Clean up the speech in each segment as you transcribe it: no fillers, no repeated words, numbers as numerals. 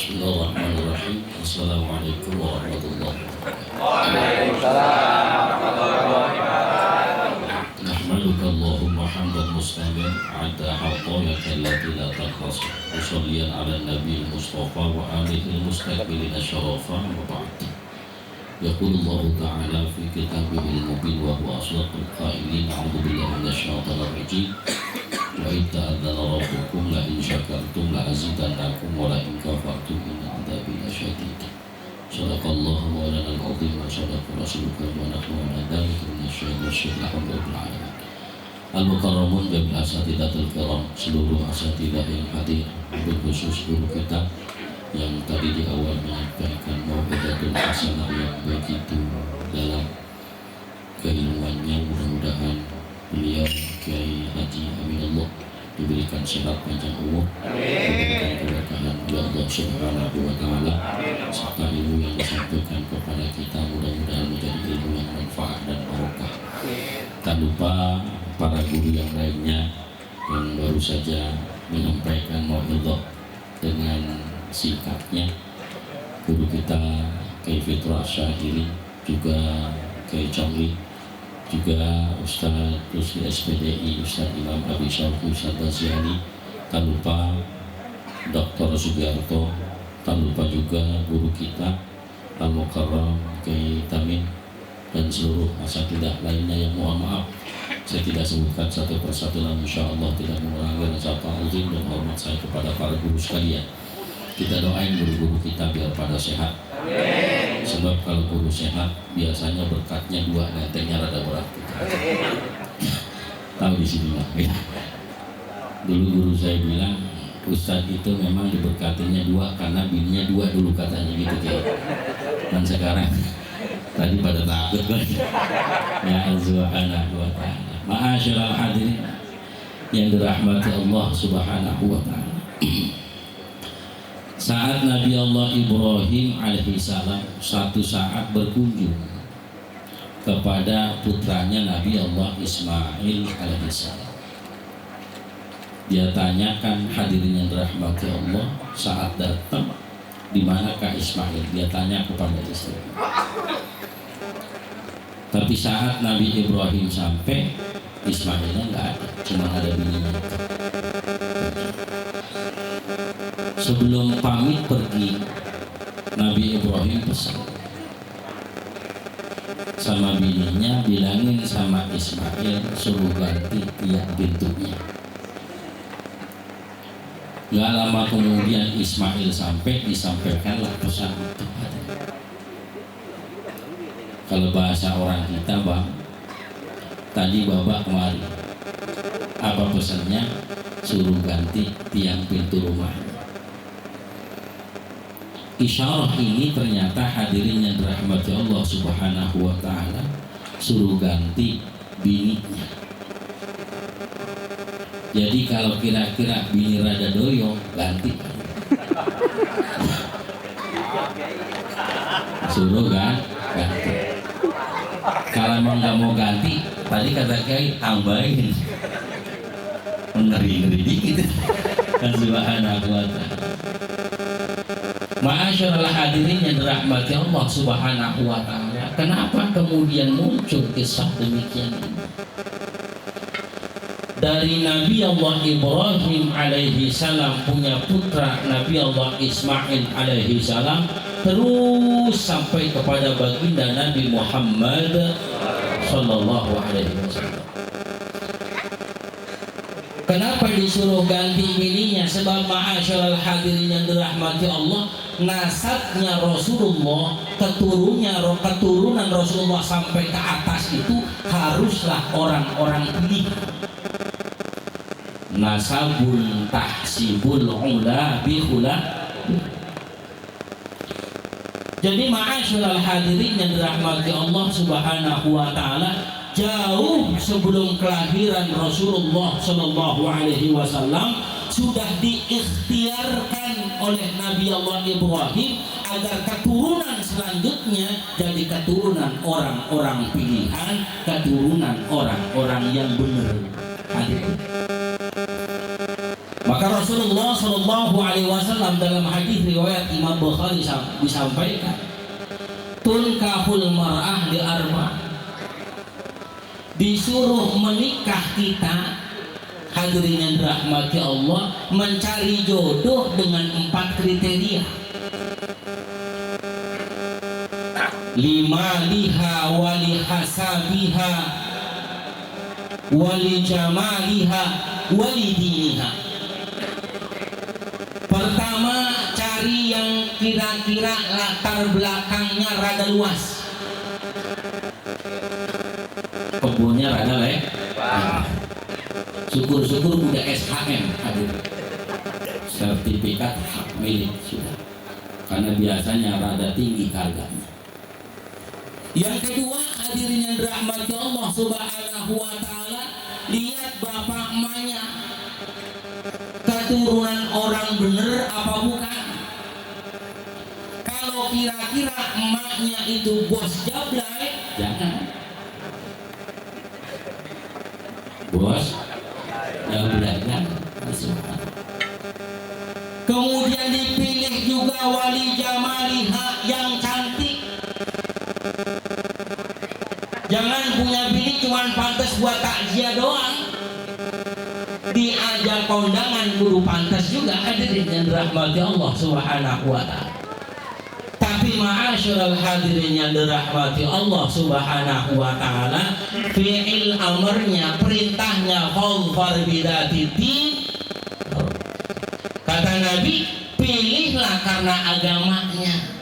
Bismillahirrahmanirrahim. Assalamualaikum warahmatullahi wabarakatuh. Waalaikumsalam warahmatullahi wabarakatuh. Nahmaduka Allahumma hamdan mustamin ada hatayaka allati la takhas. Usalliyan ala nabi Mustafa wa alihi mustaqbilina syarafa wa ba'd. Yaqulullahu ta'ala fi kitabihil mubin wa huwa asdaqul qailin. A'udzu billahi minasyaitonir rajim. Wa ta'adzana rabbukum la in syakartum la azidannakum wa la in kafartum inna 'adzabi lasyadid. Shadaqallahu mawlana al-'azim wa shadaqa rasulullah wa nahnu ala dzalika minasyaitonir rajim. Al-mukarramun jami'an asatidatul kiram, seluruh asatidah yang hadir, berkhusus guru kita yang tadi di awal menyampaikan mau'izatul hasanah yang begitu dalam keilmuannya. Mudah-mudahan beliau Kiai Haji Aminullah diberikan sehat panjang umur, diberikan keberkahan oleh Allah Subhanahu wa Ta'ala, serta ilmu yang disampaikan kepada kita mudah-mudahan menjadi ilmu yang manfaat dan barokah. Tak lupa para guru yang lainnya yang baru saja menyampaikan mau'izah dengan singkatnya, guru kita Kiai Fitrah Syahiri, juga Kiai Chongli, juga Ustaz Rusli SPDI, Ustaz Imam Abi Syauqi, Ustaz Daziani, tak lupa Dr. Sugiarto, tak lupa juga guru kita Al-Mukarram Kiai Tamin, dan seluruh asatidah lainnya yang mohon maaf saya tidak sebutkan satu persatu, dan insyaallah tidak mengurangi rasa ta'zim dan hormat saya kepada para guru sekalian. Kita doain guru-guru kita biar pada sehat. Amin. Sebab kalau guru sehat biasanya berkatnya dua, nantinya rada berat. Tahu di sini lah. Dulu guru saya bilang Ustadz itu memang diberkatinya dua karena bininya dua dulu katanya gitu ya. Dan sekarang tadi pada takut kan. Ya Subhanahu wa ta'ala. Ma'asyiral hadirin yang dirahmati Allah Subhanahu wa ta'ala. Saat Nabi Allah Ibrahim alaihissalam satu saat berkunjung kepada putranya Nabi Allah Ismail alaihissalam, dia tanyakan, hadirin yang dirahmati Allah, saat datang di manakah Ismail? Dia tanya kepada istri. Tapi saat Nabi Ibrahim sampai, Ismailnya nggak ada, cuma ada bininya. Sebelum pamit pergi, Nabi Ibrahim pesan sama bininya, bilangin sama Ismail suruh ganti tiang pintunya. Gak lama kemudian Ismail sampai, disampaikanlah pesan itu. Kalau bahasa orang kita, bang, tadi bapak kemari, apa pesannya? Suruh ganti tiang pintu rumah. Isyarah ini ternyata hadirin yang dirahmati Allah Subhanahu wa ta'ala, suruh ganti bininya. Jadi kalau kira-kira bini rada doyong, ganti. Suruh kan? Ganti. Kalau emang gak mau ganti, tadi kata Kiai tambahin, ngeri-ngeri dikit. Subhanahu wa ta'ala. Ma'asyiral hadirin yang dirahmati Allah Subhanahu wa ta'ala, kenapa kemudian muncul kisah demikian ini? Dari Nabi Allah Ibrahim alaihi salam punya putra Nabi Allah Ismail alaihi salam, terus sampai kepada baginda Nabi Muhammad sallallahu alaihi wasallam. Kenapa disuruh ganti bininya? Sebab ma'asyiral hadirin yang dirahmati Allah, nasabnya Rasulullah, keturunan Rasulullah sampai ke atas itu haruslah orang-orang pilihan. Nasabul tahsibul ula bihula. Jadi ma'asyiral hadirin yang dirahmati Allah Subhanahu wa ta'ala, jauh sebelum kelahiran Rasulullah Shallallahu Alaihi Wasallam sudah diikhtiarkan oleh Nabi Allah Ibrahim agar keturunan selanjutnya jadi keturunan orang-orang pilihan, keturunan orang-orang yang benar. Maka Maka Rasulullah Shallallahu Alaihi Wasallam dalam hadis riwayat Imam Bukhari disampaikan, tunkahul mar'ah li arba, disuruh menikah kita, hadirin yang dirahmati Allah, mencari jodoh dengan 4 kriteria. Limaliha wali hasabiha wali jamaliha wali diniha. Pertama, cari yang kira-kira latar belakangnya rada luas, kebunnya rada lebar. Syukur-syukur udah SHM, hadir sertifikat hak milik sudah, karena biasanya rada tinggi harganya. Yang kedua, hadirin yang dirahmati Allah Subhanahu wa Ta'ala, lihat bapak emaknya, keturunan orang bener apa bukan. Kalau kira-kira emaknya itu bos jablay, jangan. Bos jablay, jangan. Kemudian dipilih juga wali jamaliha, yang cantik. Jangan punya bini cuman pantas buat takziah doang, diajak kondangan kudu pantas juga, hadirin yang dirahmati Allah Subhanahu wa Ta'ala. Tapi ma'asyiral hadirin yang dirahmati Allah Subhanahu wa Ta'ala, fi'il amarnya, perintahnya, fadfar bidatidin. Kata Nabi, pilihlah karena agamanya.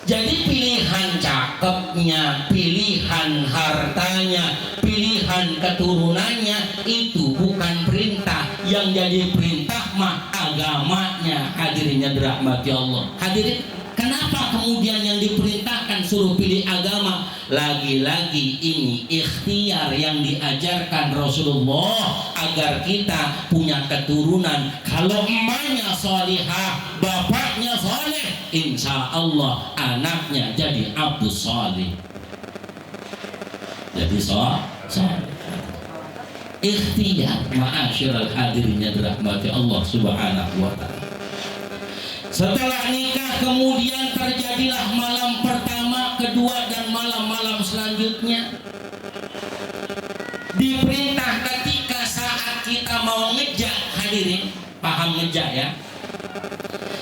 Jadi pilihan cakepnya, pilihan hartanya, pilihan keturunannya itu bukan perintah. Yang jadi perintah mah agamanya, hadirin yang dirahmati Allah. Hadirin, kenapa kemudian yang diperintahkan suruh pilih agama? Lagi-lagi ini ikhtiar yang diajarkan Rasulullah agar kita punya keturunan. Kalau emaknya salihah, bapaknya saleh, insya Allah anaknya jadi abdus salih, jadi salih. Ikhtiar, ma'asyiral hadirin yang dirahmati Allah Subhanahu wa Ta'ala. Setelah nikah kemudian terjadilah malam pertama, kedua, dan malam-malam selanjutnya. Diperintah ketika saat kita mau ngejak, hadirin, paham ngejak ya?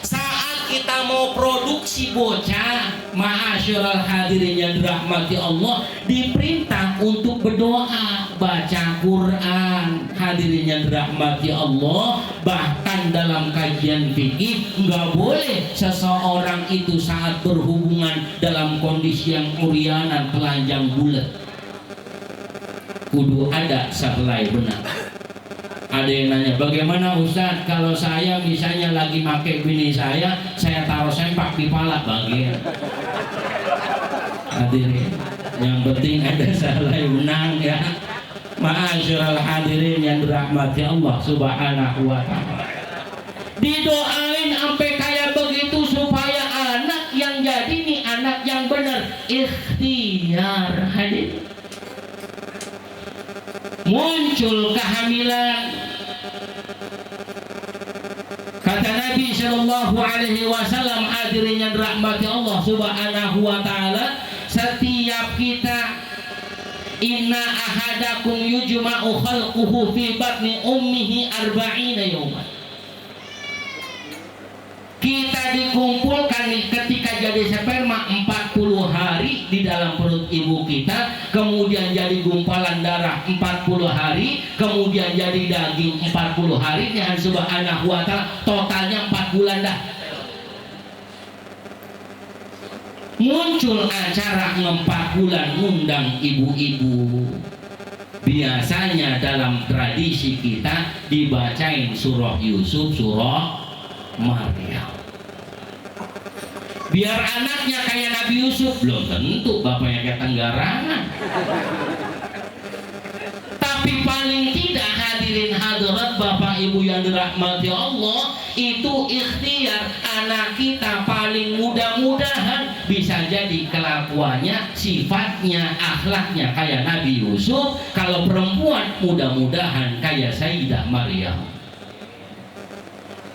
Saat kita mau produksi bocah, ma'asyiral hadirin yang dirahmati Allah, diperintah untuk berdoa, baca Quran, hadirin yang dirahmati Allah. Bahkan dalam kajian fikih nggak boleh seseorang itu saat berhubungan dalam kondisi yang urianan, telanjang bulat, kudu ada sehelai benang. Ada yang nanya, bagaimana Ustaz kalau saya misalnya lagi pakai bini saya taruh sempak di pala bagian. Hadirin, yang penting ada sehelai benang ya. Ma'asyiral hadirin yang dirahmati Allah Subhanahu wa Ta'ala. Didoain sampai kayak begitu supaya anak yang jadi nih anak yang benar. Ikhtiar, hadirin. Muncul kehamilan. Kata Nabi Shallallahu Alaihi Wasallam, hadirin yang dirahmati Allah Subhanahu wa Ta'ala, setiap kita, inna ahadakum yujma'u khalquhu fi batni ummihi arba'ina yawman. Kita dikumpulkan nih ketika jadi sperma 40 hari di dalam perut ibu kita, kemudian jadi gumpalan darah 40 hari, kemudian jadi daging 40 hari. Tuhan Subhanahu wa Ta'ala totalnya 4 bulan dah. Muncul acara 4 bulan ngundang ibu-ibu. Biasanya dalam tradisi kita dibacain surah Yusuf, surah Maryam. Biar anaknya kayak Nabi Yusuf, belum tentu bapaknya kayak Tenggarangan. Tapi paling tidak, hadirin hadirat bapak ibu yang dirahmati Allah, itu ikhtiar anak kita paling mudah-mudahan bisa jadi kelakuannya, sifatnya, akhlaknya kayak Nabi Yusuf. Kalau perempuan mudah-mudahan kayak Sayyidah Maryam.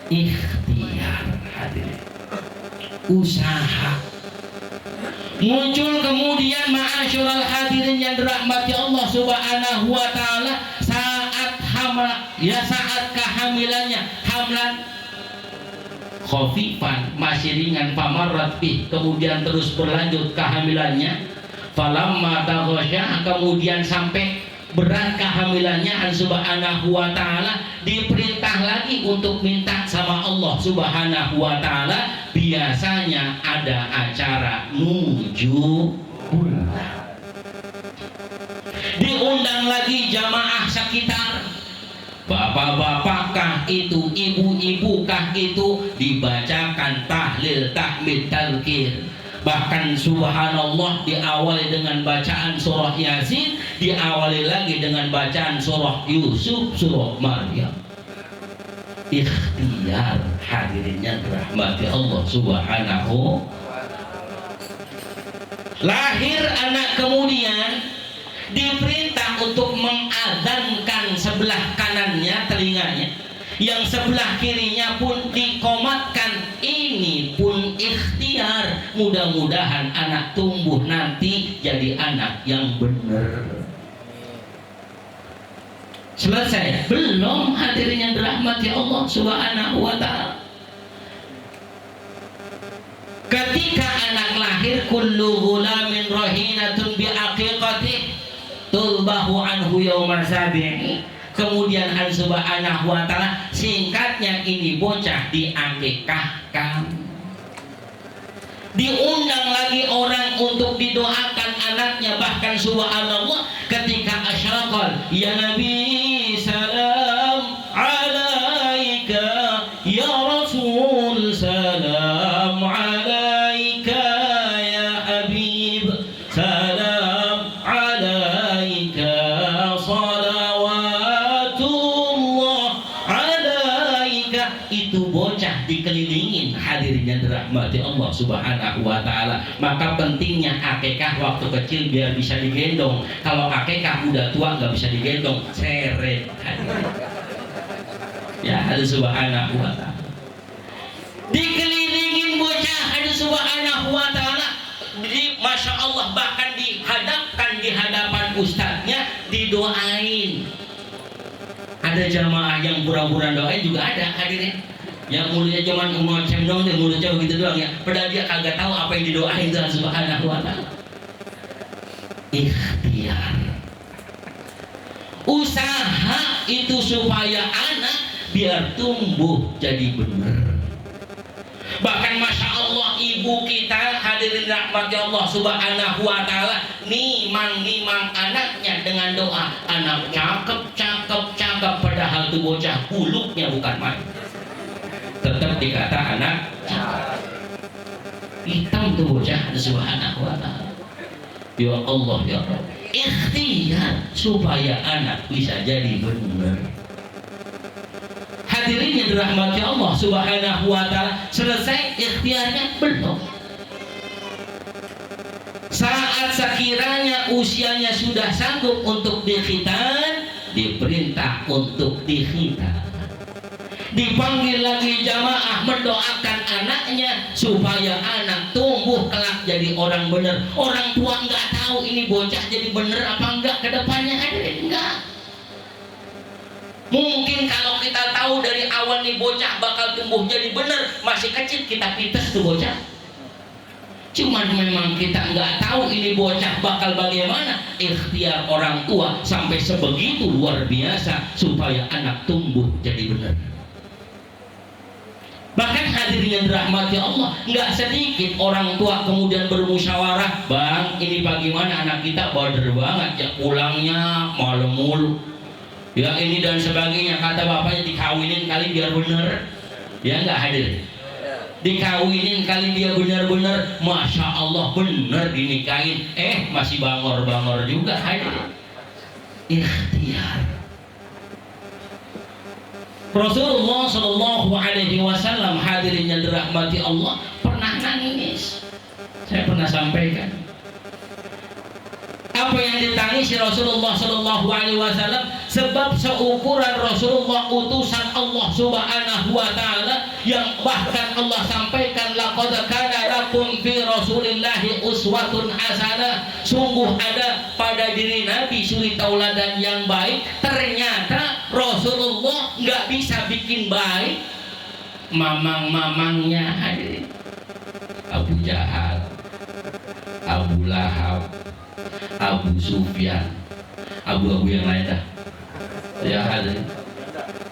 ikhtiar hadirin, usaha. Muncul kemudian ma'asyiral hadirin yang dirahmati Allah Subhanahu wa taala saat saat kehamilannya, hamlan khafifan, masih ringan, famarrat bih, kemudian terus berlanjut kehamilannya, falamma taghasya, kemudian sampai berat kehamilannya, Allah Subhanahu wa taala diperintah lagi untuk minta sama Allah Subhanahu wa taala. Biasanya ada acara nuju bulan, diundang lagi jamaah sekitar, bapak-bapak kah itu, ibu-ibu kah itu, dibacakan tahlil, tahmid, talqin. Bahkan subhanallah diawali dengan bacaan surah Yasin, diawali lagi dengan bacaan surah Yusuf, surah Maryam. Ikhtiar hadirin yang dirahmati Allah Subhanahu. Lahir anak kemudian diperintah untuk mengadzankan sebelah kanannya, telinganya, yang sebelah kirinya pun dikomatkan. Ini pun ikhtiar. Mudah-mudahan anak tumbuh nanti jadi anak yang benar. Selesai? Belum hadirin yang dirahmati Allah Subhanahu wa taala. Ketika anak lahir, kullu ghulamin rahinatun bi aqiqatih tulbahu anhu yawma sabi'i. Kemudian Allah Subhanahu wa taala singkatnya ini bocah diakikahkan. Diundang lagi orang untuk didoakan anaknya. Bahkan subhanallah ketika asyraqal, ya Nabi salam alaika, ya Rasul salam alaika, ya Habib salam alaika, salawatullah alaika. Itu bocah dikelilingin hadirin yang dirahmati Allah Subhanahu wa taala. Maka pentingnya akikah waktu kecil biar bisa digendong. Kalau akikah udah tua nggak bisa digendong, seret hadirin. Ya Allah Subhanahu wa taala. Dikelilingin bocah Allah Subhanahu wa taala. Masya Allah, bahkan dihadapkan di hadapan ustadznya, didoain. Ada jamaah yang pura-pura doain juga ada hadirin. Yang mulutnya cuma ngocem dong, mulutnya begitu doang ya. Padahal dia kagak tahu apa yang didoain Allah Subhanahu wa taala. Ikhtiar. Usaha itu supaya anak biar tumbuh jadi benar. Bahkan masya Allah ibu kita hadirin rahmati Allah Subhanahu wa taala nimang anaknya dengan doa. Anak cakep, padahal tuh bocah buluknya bukan main. Tetap dikata anak hitam tuh bocah Subhanahu wa taala. Ya Allah ya Allah, ikhtiar supaya anak bisa jadi benar. Hadirin yang dirahmati Allah Subhanahu wa taala, selesai ikhtiarnya belum. Saat sekiranya usianya sudah sanggup untuk dikhitan, diperintah untuk dikhitan. Dipanggil lagi jamaah mendoakan anaknya supaya anak tumbuh kelak jadi orang benar. Orang tua nggak tahu ini bocah jadi benar apa enggak ke depannya, hadirin, enggak. Mungkin kalau kita tahu dari awal nih bocah bakal tumbuh jadi benar, masih kecil kita pites tuh bocah. Cuman memang kita nggak tahu ini bocah bakal bagaimana. Ikhtiar orang tua sampai sebegitu luar biasa supaya anak tumbuh jadi benar. Bahkan hadirin yang dirahmati Allah, nggak sedikit orang tua kemudian bermusyawarah, bang ini bagaimana anak kita bader banget ya, pulangnya malam mulu ya ini dan sebagainya. Kata bapaknya dikawinin kali biar bener ya, nggak hadir, dikawinin kali dia benar-benar, masya Allah bener dinikahin, masih bangor-bangor juga hadir. Ikhtiar. Rasulullah Shallallahu Alaihi Wasallam hadirin yang dirahmati Allah pernah nangis. Saya pernah sampaikan apa yang ditangisi Rasulullah Shallallahu Alaihi Wasallam Sebab seukuran Rasulullah utusan Allah Subhanahu wa taala yang bahkan Allah sampaikan laqad kana lakum fi Rasulillahi uswatun hasanah. Sungguh ada pada diri Nabi suri tauladan yang baik. Ternyata Rasulullah nggak bisa bikin baik mamang-mamangnya hadirin. Abu Jahal, Abu Lahab, Abu Sufyan, abu-abu yang lain dah. Ya hadirin.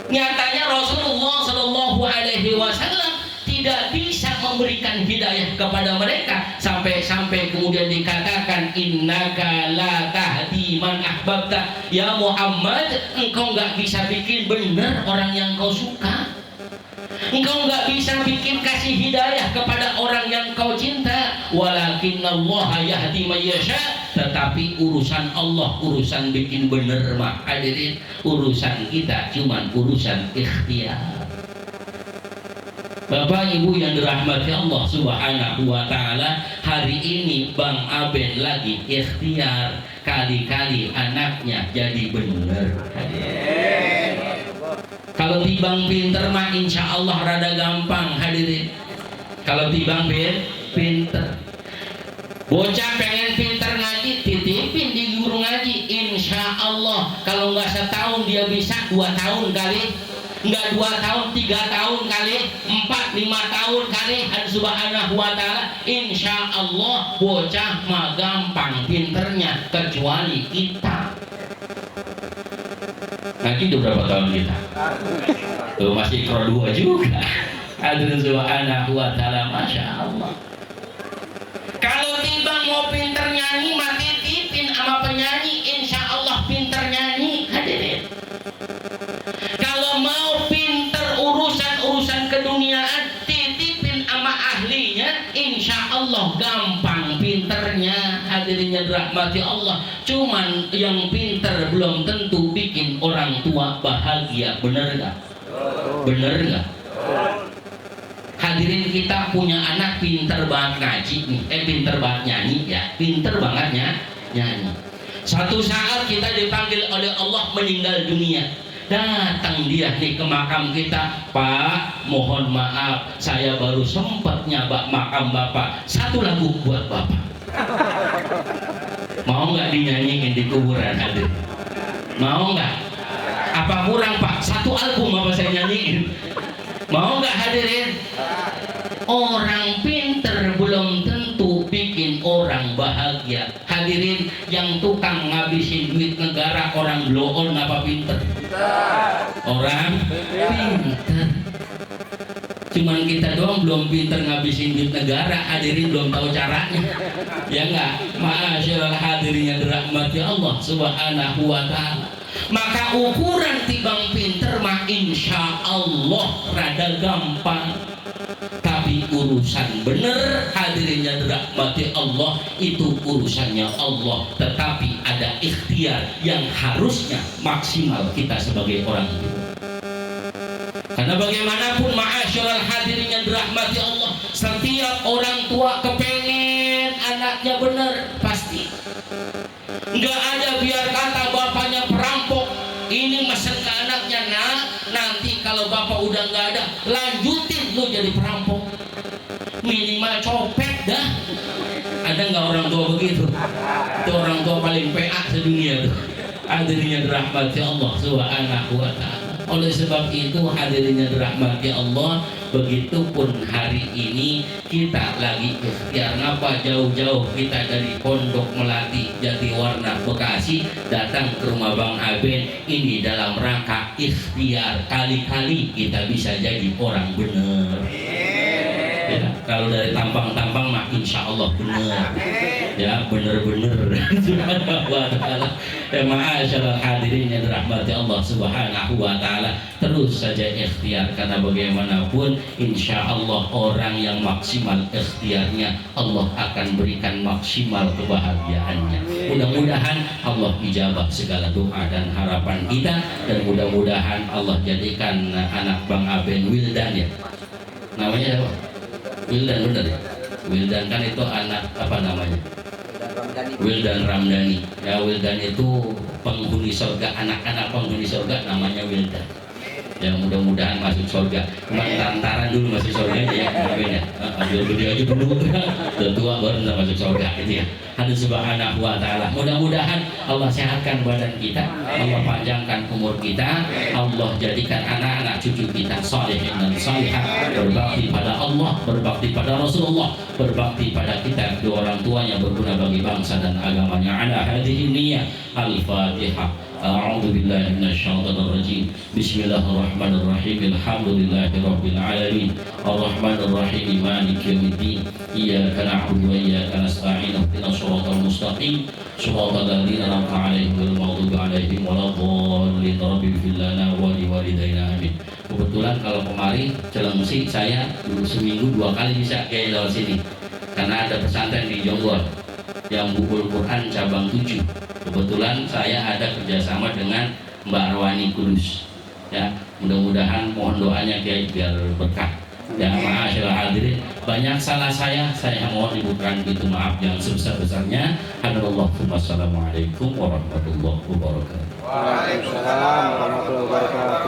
Nyatanya Rasulullah Shallallahu Alaihi Wasallam tidak bisa memberikan hidayah kepada mereka sampai kemudian dikatakan innaka la tahdi man ahbabta. Ya Muhammad, engkau nggak bisa bikin benar orang yang kau suka. Engkau nggak bisa bikin kasih hidayah kepada orang yang kau cinta. Walakinallaha yahdi man yasha. Tetapi urusan Allah, urusan bikin bener mah hadirin, urusan kita cuman urusan ikhtiar. Bapak Ibu yang dirahmati Allah Subhanahu wa taala, hari ini Bang Aben lagi ikhtiar, kali-kali anaknya jadi bener. Kalau tibang pinter mah insya Allah rada gampang hadirin. Kalau tibang pinter, bocah pengen pinter ngaji, titipin di guru ngaji. Insya Allah kalau nggak setahun dia bisa 2 tahun kali, nggak 2 tahun 3 tahun kali, 4-5 tahun kali. Subhanahu wa ta'ala, insya Allah bocah mah gampang pinternya, kecuali kita. Nanti udah berapa tahun kita? Tuh masih Pro 2 juga. Hadirin subhanahu wa ta'ala, masya Allah. Kalau timbang mau pinter nyanyi, mati titipin sama penyanyi, insya Allah pinter nyanyi hadirin. Kalau mau pinter urusan keduniaan, titipin sama ahlinya, insya Allah gampang pinternya hadirinnya dirahmati Allah. Cuman yang pinter belum tentu bikin orang tua bahagia, bener gak? Bener gak? Hadirin, kita punya anak pinter banget ngaji nih, pinter banget nyanyi ya, pinter banget nyanyi. Suatu saat kita dipanggil oleh Allah meninggal dunia. Datang dia nih ke makam kita, Pak, mohon maaf, saya baru sempat nyabak makam Bapak. 1 lagu buat Bapak. Mau nggak dinyanyiin di kuburan hadirin? Mau nggak? Apa kurang Pak? 1 album apa saya nyanyiin? Mau nggak hadirin? Orang pinter belum tentu bikin orang bahagia. Hadirin, yang tukang ngabisin duit negara orang blow on apa pinter? Orang pinter. Cuman kita doang belum pinter ngabisin duit negara, hadirin belum tahu caranya. Ya enggak? Ma'asyiral hadirin yang dirahmati Allah Subhanahu wa ta'ala. Maka ukuran tibang pinter mah insya Allah rada gampang. Tapi urusan bener hadirin yang dirahmati Allah, itu urusannya Allah. Tetapi ada ikhtiar yang harusnya maksimal kita sebagai orang tua. Karena bagaimanapun ma'asyiral hadirin yang dirahmati Allah, setiap orang tua kepengen anaknya bener pasti. Nggak ada biar kata bapaknya perampok, ini mesen ke anaknya, nah nanti kalau bapak udah nggak ada, lanjutin lu jadi perampok, minimal copet dah. Ada nggak orang tua begitu? Itu orang tua paling PA sedunia tuh. Hadirinnya dirahmati Allah Subhanahu wa ta'ala. Oleh sebab itu hadirinnya dirahmati Allah, begitupun hari ini kita lagi ikhtiar. Ngapa jauh-jauh kita dari Pondok Melati, Jatiwarna, Bekasi datang ke rumah Bang Aben ini dalam rangka ikhtiar. Kali-kali kita bisa jadi orang benar. Ya, kalau dari tampang-tampang mah insya Allah benar. Ya benar-benar. Ya ma'asyiral hadirin yang dirahmati Allah Subhanahu wa ta'ala, terus saja ikhtiar, karena bagaimanapun insya Allah orang yang maksimal ikhtiarnya, Allah akan berikan maksimal kebahagiaannya. Mudah-mudahan Allah ijabah segala doa dan harapan kita, dan mudah-mudahan Allah jadikan anak Bang Aben Wildan, ya namanya apa? Wildan, benar ya? Wildan kan itu anak apa namanya? Wildan Ramdhani. Ya, Wildan itu penghuni surga, anak-anak penghuni surga namanya Wildan. Ya, mudah-mudahan masuk surga. Cuman tantaran dulu masuk surga aja ya, beda. Ambil gede aja dulu. Udah tua baru bisa masuk surga gitu ya. Allah Subhanahu wa taala. Mudah-mudahan Allah sehatkan badan kita, Allah panjangkan umur kita, Allah jadikan anak-anak cucu kita salihin dan salihah, berbakti pada Allah, berbakti pada Rasulullah, berbakti pada kita kedua orang tuanya, berguna bagi bangsa dan agamanya. Ala hadhihi niyyah. Al-Fatihah. A'udzu billahi minasyaitonir rajim. Bismillahirrahmanirrahim. Alhamdulillahirabbil alamin. Arrahmanir rahim. Maliki yaumiddin. Iyyaka na'budu wa iyyaka nasta'in. Ihdinas shiratal mustaqim. Shiratal ladzina an'amta 'alaihim ghairil maghdubi 'alaihim waladdallin. Rabbil ighfir lana wa liwalidayna amin. Kebetulan kalau kemari Cilengsi saya dulu seminggu 2 kali bisa kayak lewat sini. Karena ada pesantren di Jonggol yang Buku Quran cabang 7. Kebetulan saya ada kerjasama dengan Mbak Arwani Kudus. Ya, mudah-mudahan mohon doanya Kiai biar berkah. Ya, ma'asyiral hadirin, banyak salah saya mohon dibukakan pintu maaf yang sebesar-besarnya. Assalamualaikum warahmatullahi wabarakatuh. Waalaikumsalam warahmatullahi wabarakatuh.